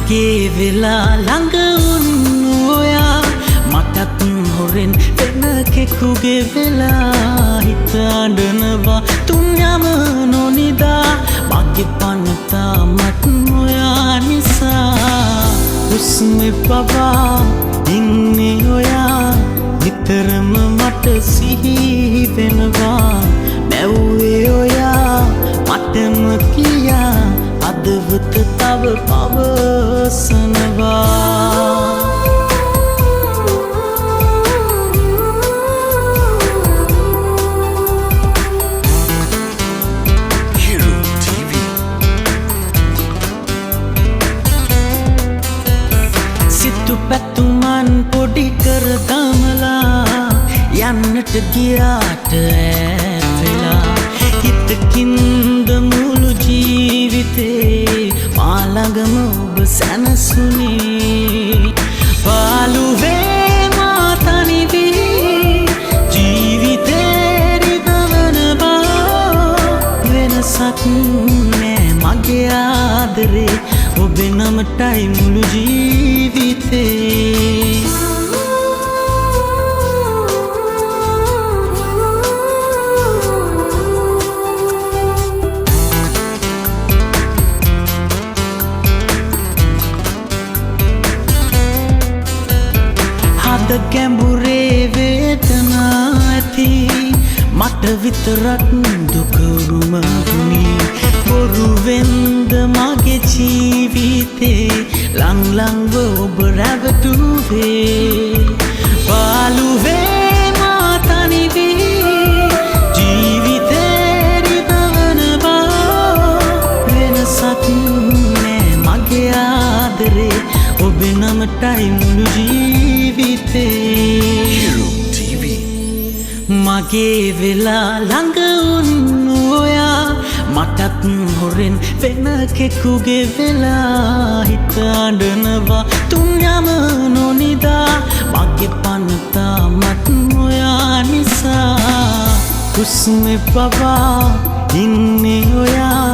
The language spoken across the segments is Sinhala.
මගේ වෙලා ළඟ වුණු ඔයා මටත් හොරෙන් වෙන කෙකුගේ වෙලා හිත අඬනවා තුන් යම නොනිදා මගේ පනතා මත් ඔයා නිසා හුස්මේ පවා ඉන්නේ ඔයා නිතරම මට සිහි වෙනවා මැව්වේ ඔයා මටම කියා අදවත තව පවසනවා සිතු පැතුමන් පොඩි කර දමලා යන්නට ගියාට ඈත් වෙලා හිතකින්ද මුළු ජීවිතේ මා ළඟම ඔබ සැනසුනේ පාළුවේ මා තනි වී ජීවිතේ රිදවන බව වෙනසක් නෑ මගේ ආදරේ ඔබේ නමටයි මුළු ජීවිතේ ගැඹුරේ වේදනා ඇති මට විතරක් දුකරුම වුණේ බොරුවෙන්ද මගේ ජීවිතේ ලංලංව ඔබ රැවටුවේ පාළුවේ මා තනි වී ජීවිතේ රිදවන බව වෙනසක් නෑ මගේ ආදරේ ඔබේ නමටයි මුළු Hero TV මගේ වෙලා ළඟ වුණු ඔයා මටත් හොරෙන් වෙන කෙකුගේ වෙලා හිත අඬනවා තුන් යම නොනිදා මගේ පනතා මත් ඔයා නිසා හුස්මේ පවා ඉන්නේ ඔයා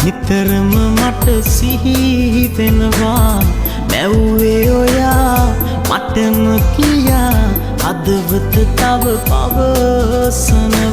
නිතරම මට සිහි වෙනවා මැව්වේ ඔයා මටම කියා අදවත තව පවසනවා